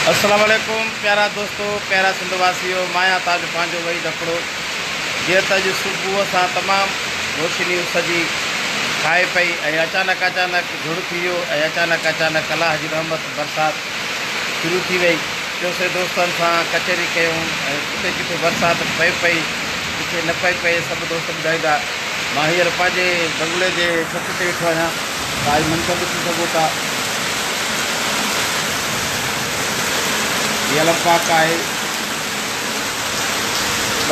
अस्सलाम वालेकुम प्यारा दोस्तों, प्यारा सिंधवासियों, माया ताज पांचो वही दकड़ो जीअं त अॼु सुबुह सां तमामु रोशनी सजी खाए पई ऐं अचानक झुड़ थी वियो ऐं अचानक अलाह जी रहमत बरसाति शुरू थी वई। चयोसीं दोस्तनि सां कचहरी कयूं ऐं किथे किथे बरसाति पए पई, किथे न पए पई। सभु दोस्त ॿुधाईंदा। मां हींअर पंहिंजे बंगले जे छत ते वेठो आहियां। तव्हां मंज़र ॾिसी सघो था। ये अलग है,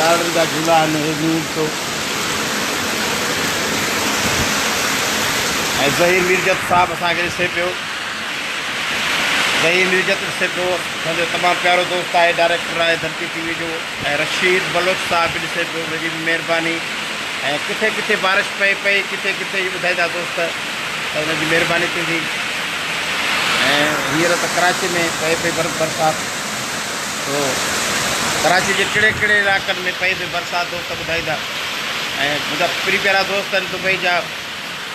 ॾाढनि जा झूला आहिनि। हे न्यूज़ तो ऐं ज़हीर मिर्जत साहब असांखे ॾिसे पियो। ज़हीर मिर्जत ॾिसे पियो, असांजो तमामु प्यारो दोस्त आहे, डायरेक्टर आहे धरती टीवी जो। ऐं रशीद बलोच साहब बि ॾिसे पियो, उनजी बि महिरबानी। ऐं किथे किथे बारिश पए पई, किथे किथे ॿुधाईंदा दोस्त त उनजी महिरबानी थींदी। ऐं हींअर त कराची में पए पई बरसाति। तो कराची के कड़े कड़े इलाक़नि में पए पई बरसाति, दोस्त ॿुधाईंदा। ऐं मुंहिंजा प्यारा दोस्त आहिनि दुबई जा,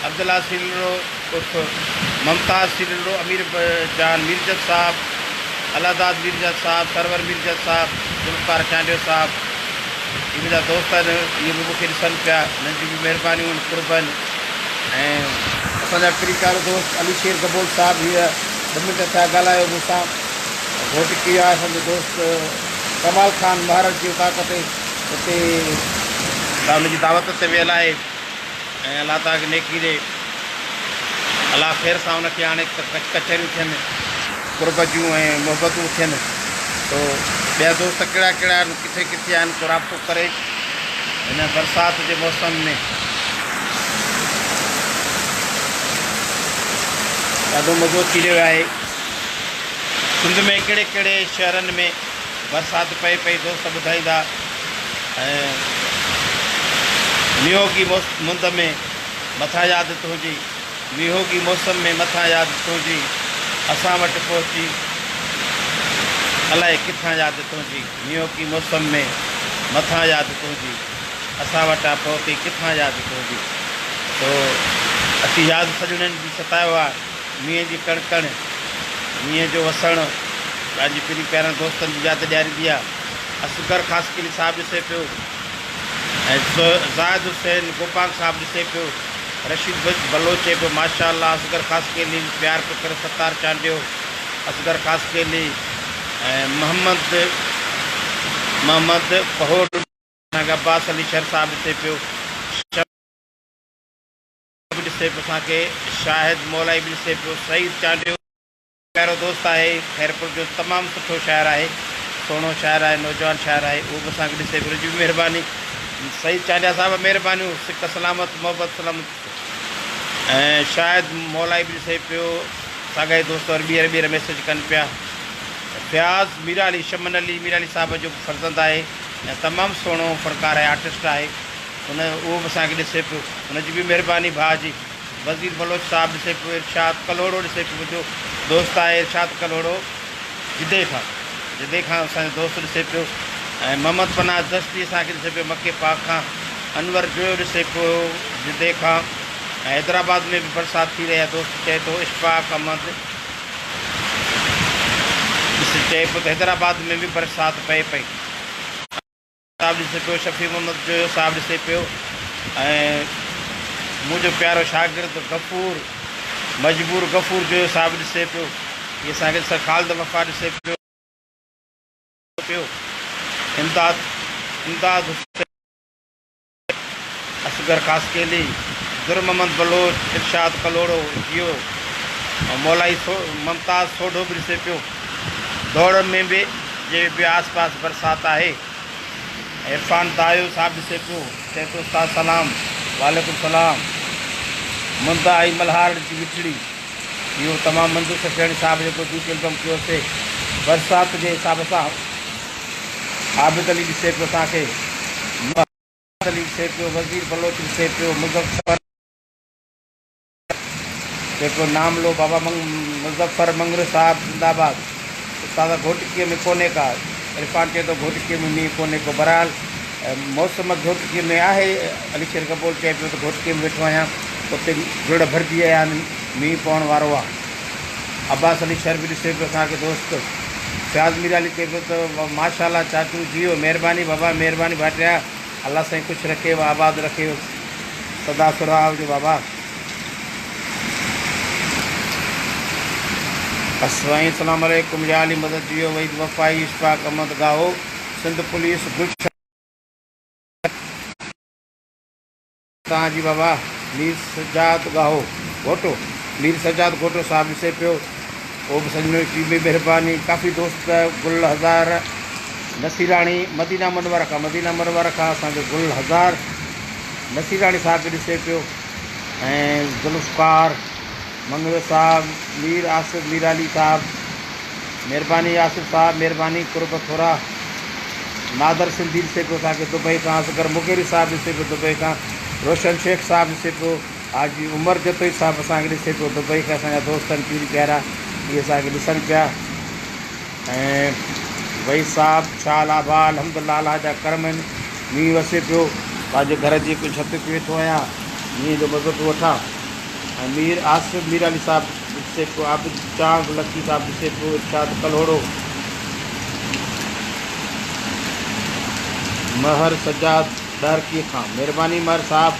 अब्दुल्ला सिलरो उर्फ ममताज़ सिलरो, अमीर जान मिर्जत साहब, अलादाद मिर्जत साहब, सरवर मिर्जत साहब, जुल्फ़ार चांडियो साहब, ये मुंहिंजा दोस्त आहिनि। इहे बि मूंखे ॾिसनि पिया, हिननि जी बि महिरबानियूं आहिनि, कुर्बन। ऐं असांजा प्यारो दोस्त अली शेर कबूल साहब हीअ 2 मिंट थिया ॻाल्हायो मूंसां। घोट की आहे असांजो दोस्त कमाल खान महाराज जी ताक़त हिते हुनजी दावत ते वियल आहे। ऐं अलाह ताला खे नेकी ॾे, अलाह ख़ैर सां हुनखे हाणे कचहरियूं थियनि, कुर्ब जूं ऐं मोहबतूं थियनि। तो ॿिया दोस्त कहिड़ा कहिड़ा आहिनि, किथे किथे आहिनि, को राब्तो करे हिन बरसाति जे मौसम में। ॾाढो मज़ो थी रहियो आहे। सिंध में कहिड़े कहिड़े शहरनि में बरसाति पए पई, दोस्त ॿुधाईंदा। ऐं मींहों मुंद में मथां यादि तुंहिंजी, मींहों की मौसम में मथां यादि तुंहिंजी, असां वटि पहुची अलाए किथां यादि तुंहिंजी। मींहों की मौसम में मथां यादि तुंहिंजी, असां वटां पहुती किथां यादि तुंहिंजी। तो अची यादि सॼणनि जी सतायो आहे, मींहं जी कणकण, मींहं जो वसणु पंहिंजी पहिरीं प्यारनि दोस्तनि जी यादि ॾियारींदी आहे। असगर ख़ासकिली साहब ॾिसे पियो, ऐं ज़ाहिद हुसैन गोपांग साहब ॾिसे पियो। रशीद बलोच चए पियो माशाअल्लाह, असगर ख़ासकेली प्यार पियो करे, सतार चांडियो, असगर ख़ासकेली। ऐं मोहम्मद पहोड़ अब्बास अली शर साहब ॾिसे पियो, ॾिसे पियो असांखे, शाहिद मौलाई बि ॾिसे पियो, सईद चांडियो प्यारो दोस्त आहे, खैरपुर जो तमामु सुठो शाइर आहे, सुहिणो शाइर आहे, नौजवान शाइर आहे, उहो बि असांखे ॾिसे पियो। जी महिरबानी सईद चांडिया साहब, महिरबानियूं, सिक सलामत, मोहबत सलामत। ऐं शाहिद मौलाई बि ॾिसे पियो, साॻाई दोस्त और ॿीहर मैसेज कनि पिया। फयाज़ मीरा अली, शमन अली मीरा अली साहब जो फर्ज़ंद आहे ऐं तमामु सुहिणो फ़नकार आहे, आर्टिस्ट आहे, उहो बि असांखे ॾिसे पियो, हुनजी बि महिरबानी। भाउ जी वज़ीर बलोच साहब ॾिसे पियो, इरशाद कलोड़ो ॾिसे पियो, मुंहिंजो दोस्त आहे इरशाद कलोड़ो, जिदे खां असांजो दोस्त ॾिसे पियो। ऐं मोहम्मद पनाह दस्ती असांखे ॾिसे पियो, मके पाक खां। अनवर जोयो ॾिसे पियो जिदे खां। ऐं हैदराबाद में बि बरसाति थी रही आहे, दोस्त चए थो इशफाक अहमद चए पियो त हैदराबाद में बि बरसाति पए पई। साहब ॾिसे पियो, शफ़ी मोहम्मद जोयो साहब ॾिसे पियो। ऐं मुंहिंजो प्यारो शागिर्द गफ़ूर मजबूर गफ़ूर जोयो साहब ॾिसे पियो। इहे असांखे सर ख़ालिद वफ़ा ॾिसे पियो। इमदाद असगर ख़ासकेली, जुर मोहम्मद बलोच, इरशाद कलोड़ो, जियो मौलाई ममताज़ सोढो बि ॾिसे पियो। दौड़ में बि जे बि आस पास बरसाति आहे। इरफान दायो साहब ॾिसे पियो, चए थो उस्ताद सलाम, वालेकुम सलाम। मुंदा आई मल्हार जी मिठड़ी, इहो तमामु मंजूर सखियाणी साहब जेको गीत एल्बम कयोसीं बरसाति जे हिसाब सां। आबिद अली ॾिसे पियो असांखे, अली ॾिसे पियो, वज़ीर बलोच ॾिसे पियो, मुज़फ़र चए पियो नामलो बाबा मुज़फ़र मंगरू साहब जिंदाबाद। उस्ताद घोटकीअ में कोन्हे का, इरफान चए थो घोटकीअ में मींहुं कोन्हे को। बहरहाल मौसम घोटकीअ में आहे। अली शेर कबूल चए पियो त घोटकीअ में वेठो आहियां, उते गुड़ भरिजी विया आहिनि, मींहुं पवण वारो आहे। अब्बास अली शर बि ॾिसे पियो असांखे दोस्त। फ्याज मीराली के तो माशाल्लाह चाचू जियो मेहरबानी बाबा मेहरबानी भाटिया अल्लाह से खुश रखे व आबाद रखे सदा सुराव जो बाबा। अस्सलाम सलाम अलैकुम या अली मदद जियो वहीद वफ़ाई इशफाक अहमद गाहो सिंध पुलिस गुलशन तव्हां जी बाबा मीर सजाद गाहो घोटो मीर सजाद घोटो साहब ॾिसे पियो वो भी सजनों की भी मेहरबानी। काफ़ी दोस्त गुल हज़ार नसीराणी मदीना मनवर का असांजो गुल हज़ार नसीराणी साहब भी ॾिसे पियो ऐं ज़ुल्फ़कार मंगवे साहब मीर आसिफ मीर अली साहब मेहरबानी आसिफ साहब मेहरबानी कुर्ब थोरा नादर सिंधी ॾिसे पियो असांखे दुबई खां असगर मुगेरी साहब ॾिसे पियो दुबई खां रोशन शेख साहब ॾिसे पियो हाजी उमर जतोई साहब असांखे ॾिसे पियो दुबई खां असांजा दोस्त आहिनि पीर प्यारा इहे असांखे ॾिसनि पिया ऐं वही साहब शाल आबा अलहमदुल्ला अलाह जा करम आहिनि मींहुं वसे पियो पंहिंजे घर जी हिकु छित ते वेठो आहियां मींहं जो मज़ो पियो वठां ऐं मीर आसिफ मीर अली साहब ॾिसे पियो आबिद चांद लकी साहब ॾिसे पियो इरशाद कलोड़ो महर सजाद डारकी खां मेहरबानी महर साहब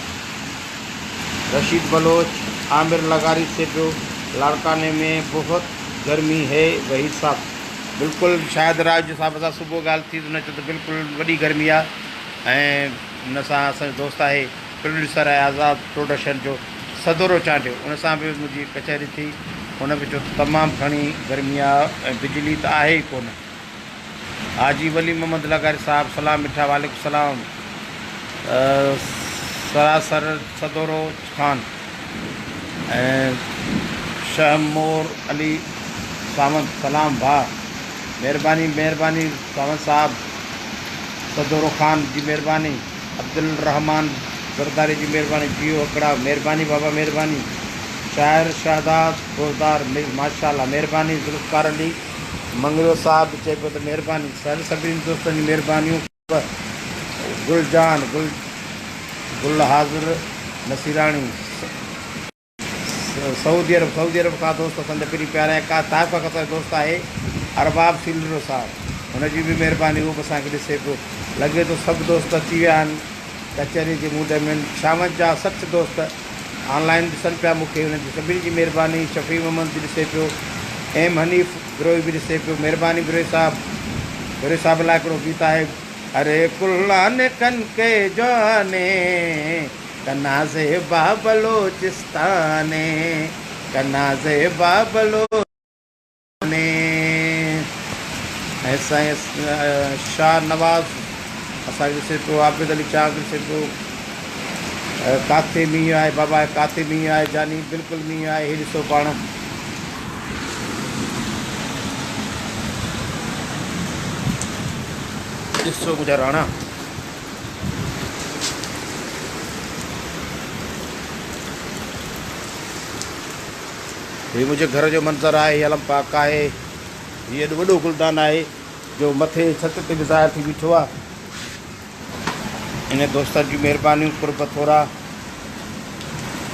रशीद बलोच आमिर लगारी से पियो लाड़काने में बहुत गर्मी है वही साहब बिल्कुलु शायदि राज साहब सां सुबुह ॻाल्हि थी न चयो त बिल्कुलु वॾी गर्मी आहे ऐं हुन सां असांजो दोस्त आहे प्रोड्यूसर आहे आज़ाद प्रोडक्शन जो सदोरो चांडियो उन सां बि मुंहिंजी कचहरी थी हुन बि चयो तमामु घणी गर्मी आहे ऐं बिजली त आहे ई कोन। हाजी वली मोहम्मद लगारी साहब सलाम मिठा वालेकुम सलाम सरासर सदोरो खान ऐं शहमोर अली सावंत सलाम भा मेहरबानी मेहरबानी सावंत साहब सदोरो खान जी मेहरबानी अब्दुल रहमान ज़रदारी जी मेहरबानी जियो हिकिड़ा मेहरबानी बाबा मेहरबानी शाइर शहदाद गोरदार माशाल्लाह मेहरबानी ज़ुल्फ़कार अली मंगलो साहब चए पियो त मेहरबानी सभिनी दोस्तनि जी महिरबानियूं गुलजान गुल हाज़िर नसीराणी सऊदी अरब का दोस्त असांजा पहिरीं प्यारा का ताइफ़ का असांजो दोस्त आहे अरबाब सिलरो साहब हुनजी बि महिरबानी उहो बि असांखे ॾिसे पियो लॻे थो सभु दोस्त अची विया आहिनि कचहरी जे मूड में 56 दोस्त ऑनलाइन ॾिसनि पिया मूंखे हुननि जी सभिनी जी महिरबानी शफ़ी मोहम्मद बि ॾिसे पियो एम हनीफ़ गिरोही बि ॾिसे पियो महिरबानी गिरोही साहब लाइ हिकिड़ो गीत आहे अरे कुल्लान कन के जाने कनाज़े बाबलोचिस्ताने कनाज़े बाबलोने ऐसा शाह नवाज़ असांखे ॾिसे पियो आबिद अली चांद ॾिसे पियो काथे मींहुं आहे बाबा काथे मींहुं आहे जानी बिल्कुलु मींहुं आहे हीअ ॾिसो पाण ॾिसो मुंहिंजा राणा हीअ मुंहिंजे घर जो मंज़रु आहे हीअ अलम पाक आहे हीअ एॾो वॾो गुलदान आहे जो मथे छत ते बि ज़ाहिर थी बीठो आहे इन दोस्तनि जी महिरबानियूं कुर्ब थोरा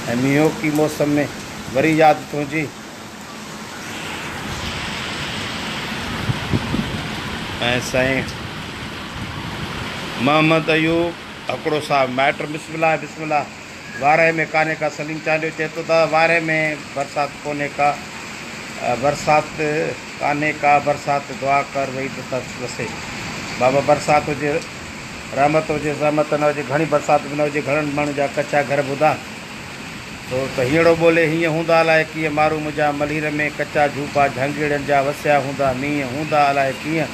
ऐं मींहुं की मौसम में वरी यादि थो हुजे ऐं साईं मोहम्मद अयूब हकड़ो साहब माइट बिस्मिल्लाह बिस्मिल्लाह वारे में काने का सलीम चांडियो चए थो त वारे में बरसात कोने का बरसात काने का बरसात दुआ कर वही त वसे बाबा बरसात हुजे रहमत हुजे ज़हमत न हुजे घणी बरसात बि न हुजे घणनि माण्हुनि जा कचा घर ॿुधा तो त हीअड़ो बोले हीअं हूंदा अलाए कीअं मारू मुंहिंजा मलीर में कचा झूपा झांगीड़नि जा वसिया हूंदा मींहं हूंदा अलाए कीअं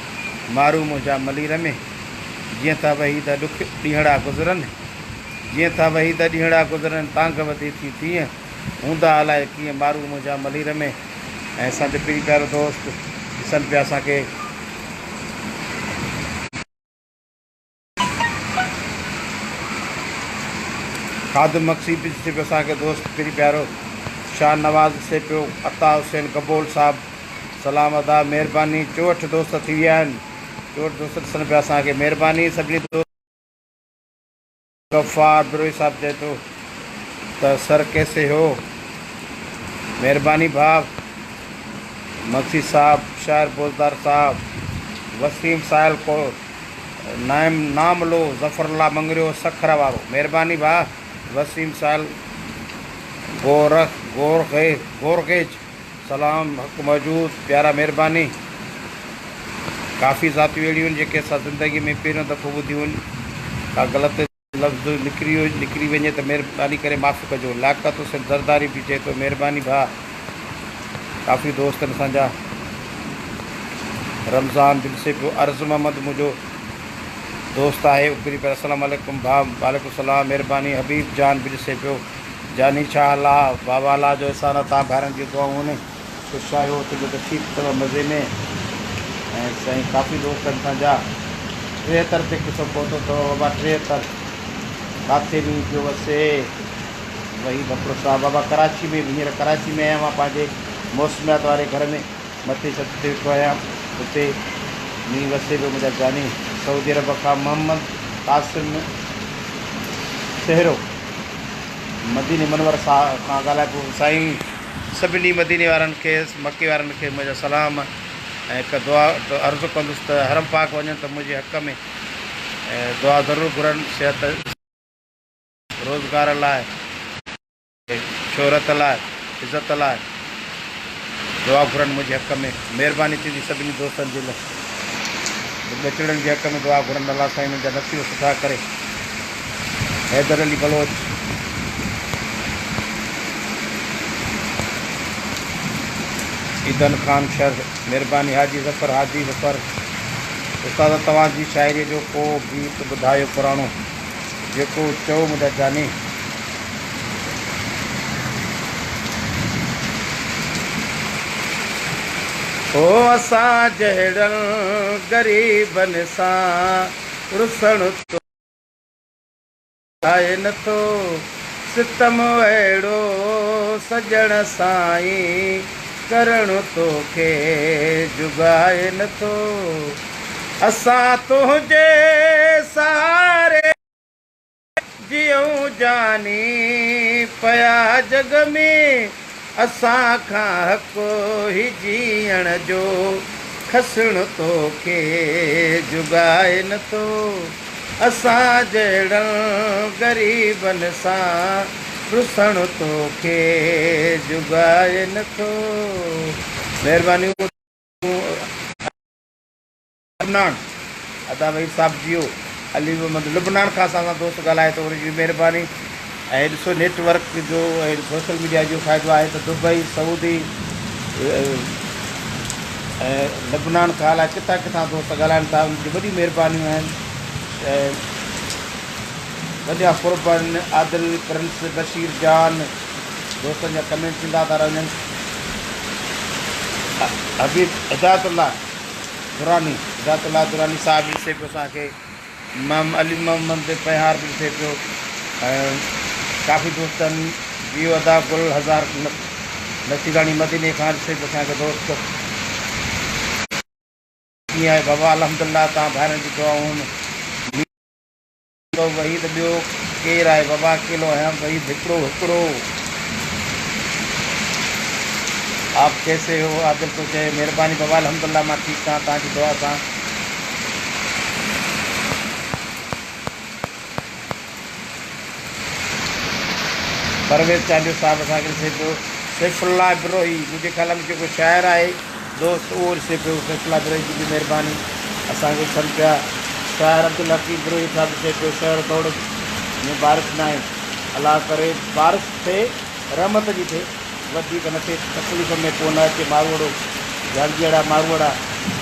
मारू मुंहिंजा मलीर में जीअं त वही त ॾुख ॾींहड़ा गुज़रनि जीअं त वही त ॾींहड़ा गुज़रनि तांग वधी थी तीअं हूंदा अलाए कीअं मारू मुंहिंजा मलीर में ऐं असांजो पीर प्यारो दोस्त ॾिसनि पिया असांखे खादिम मक्सी बि ॾिसे पियो असांखे दोस्त पीर प्यारो शाह नवाज़ ॾिसे पियो अता हुसैन कबोल साहब सलाम अदा महिरबानी 64 दोस्त थी विया आहिनि 64 दोस्त ॾिसनि पिया असांखे महिरबानी सभिनी दोस्त गफ़ार बिरोही साहब चए थो त सर कैसे हो महिरबानी भाउ मक्सी साहब शायर बोलदार साहब वसीम साहिल को नाम लो ज़फ़रला मंगरियो सखर वारो। महिरबानी भाउ वसीम साहिल गोरगेज सलाम हक़ मौजूद प्यारा महिरबानी। काफ़ी ज़ातियूं अहिड़ियूं आहिनि जेके असां ज़िंदगी में पहिरियों दफ़ो ॿुधियूं आहिनि। का ग़लति लफ़्ज़ निकिरी वञे त महिरबानी करे माफ़ु कजो। लाक़त हुसैन ज़रदारी बि चए थो महिरबानी भाउ। काफ़ी दोस्त आहिनि असांजा। रमज़ान दिलि से पियो अर्ज़ मोहम्मद मुंहिंजो दोस्त आहे उपरी पर अस्सलाम वालेकुम भाउ। वालेकुम सलाम महिरबानी। हबीब जान बि ॾिसे पियो जानी छा हाल आहे बाबा अला जो अहसान तव्हां भाइरनि जी दुआऊं आहिनि। ख़ुशि आहियो तुंहिंजो त ठीकु अथव मज़े में। ऐं साईं काफ़ी दोस्त आहिनि असांजा। 73 ते किसो पहुतो अथव बाबा 73 किथे बि पियो वसे वही बकरो साहब बाबा कराची में हींअर कराची में आहियां मां पंहिंजे मौसमियात वारे घर में मथे छत ते वेठो आहियां। हुते मींहुं वसे पियो मुंहिंजा जानी। सऊदी अरब खां मोहम्मद कासिम शहरो मदीने मनवर सां ॻाल्हाए पियो। साईं सभिनी मदीने वारनि खे मके वारनि खे मुंहिंजा सलाम ऐं हिकु दुआ अर्ज़ु कंदुसि त हरम पाक वञनि त मुंहिंजे हक़ में दुआ ज़रूरु घुरनि। सिहत रोज़गार लाइ शोहरत लाइ इज़त लाइ दुआ घुरनि मुंहिंजे हक़ में। महिरबानी थींदी सभिनी दोस्तनि जे लाइ। बचड़नि जे हक़ में दुआ घुरनि अलाह साईं मुंहिंजा नसीब सुठा करे। हैदर अली बलोच ईदन ख़ान शर महिरबानी। हाजी ज़फ़र उस्ताद तव्हांजी शाइरीअ जो को गीत ॿुधायो पुराणो जेको चओ मुंहिंजा जानी। ओ असां जहिड़नि ग़रीबनि सां रुसण तो आहे नथो सितम अहिड़ो सजण साईं करणु तोखे जुगाए नथो। असां तुंहिंजे सहारे जियूं जानी पया जग में असां खां हक़ो ही जीअण जो खसणु तोखे जुगाए नथो। असां जहिड़नि ग़रीबनि सां रुसण तोखे जुगाए नथो। महिरबानी। लुबनान अदा भाई साहब जियो अली मोहम्मद लुबनान खां असां सां दोस्त ॻाल्हाए थो उनजी महिरबानी। ऐं ॾिसो नेटवर्क जो ऐं सोशल मीडिया जो फ़ाइदो आहे त दुबई सऊदी ऐं लुबनान खां अलाए किथां किथां दोस्त ॻाल्हाइनि था। उनजी वॾी महिरबानियूं आहिनि। वॾा क़ुर्बन आदिल प्रिंस बशीर जान दोस्तनि जा कमेंट थींदा था रहनि। हबीब हिदायतुल्ला दुरानी साहिब बि ॾिसे पियो असांखे। अली मोहम्मद पहिहार बि ॾिसे पियो। ऐं काफ़ी दोस्तनि जियो अदा गुल हज़ार नसीगानी मदीने खां ॾिसे पियो असांखे दोस्त। कीअं आहे बाबा अल्हम्दुलिल्लाह तव्हां भाइरनि जी दुआऊं। वही त ॿियो केरु आहे बाबा अकेलो आहियां वही हिकिड़ो आप कैसे हो आदिल तो चए महिरबानी बाबा अल्हम्दुलिल्लाह मां ठीकु आहियां तव्हांजी दुआ सां। परवेज़ चांडियो साहिब असांखे ॾिसे पियो। सैफुल्ला इब्रोही मुंहिंजे ख़्याल में जेको शाइर आहे दोस्त उहो ॾिसे पियो। सैफुल्ला इब्रोही जी बि महिरबानी असांखे ॾिसनि पिया। शाइर अब्दुल हकीम इब्रोही साहिब ॾिसे पियो। शहर दौड़ में बारिश न आहे अलाह करे बारिश थिए रहमत जी थिए वधीक न थिए तकलीफ़ में को न अचे मारूड़ो जड़जीड़ा मारूड़ा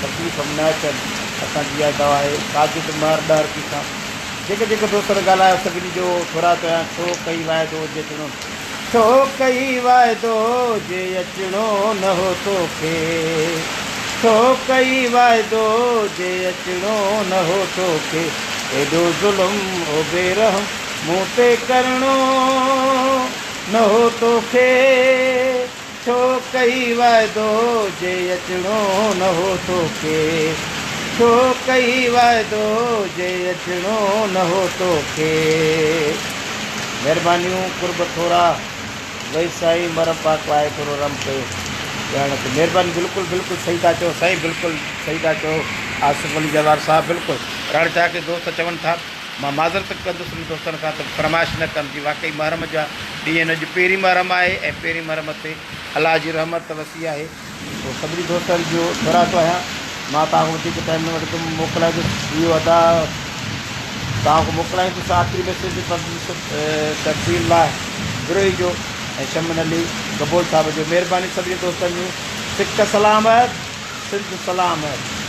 तकलीफ़ में न अचनि। असांजी इहा दवा आहे साजिद महर डर की सां जेके दोस्त ॻाल्हायो सभिनी जो थोरा कया। छो कई वाइदो जे अचिणो छो कई वाइदो जे अचिणो न हो तोखे छो कई वाइदो जे अचिणो न हो तोखे एॾो ज़ुल्म ओ बेरहम मूं ते करिणो न हो तोखे छो कई वाइदो जे अचिणो न हो तोखे छो कई वाइदो जे अचिणो न हो तोखे। महिरबानियूं कुर्ब थोरा वही साईं मर पाक पाए थोरो रम कयो ॼाण महिरबानी। बिल्कुलु सही था चओ साईं बिल्कुलु सही था चओ। आसिफ अली जवार साहब बिल्कुलु रण जा के दोस्त चवनि था मां माज़रत कंदुसि दोस्तनि खां त फरमाइश न कनि जी वाकई महरम जा ॾींहं अॼु पहिरीं महरम आहे ऐं पहिरीं महरम ते अलाह जी रहमत वसी आहे। पोइ सभिनी दोस्तनि जो घुरां थो आहियां मां तव्हांखां वधीक टाइम न वठंदुमि मोकिलाईंदुसि इहो अदा तव्हांखे मोकिलाईंदुसि आख़िरी मैसेज तफ़सील लाइ विरोही जो ऐं शमन अली गबोल साहब जो महिरबानी सभिनी दोस्तनि जूं सिक सलामत सिंध सलामत।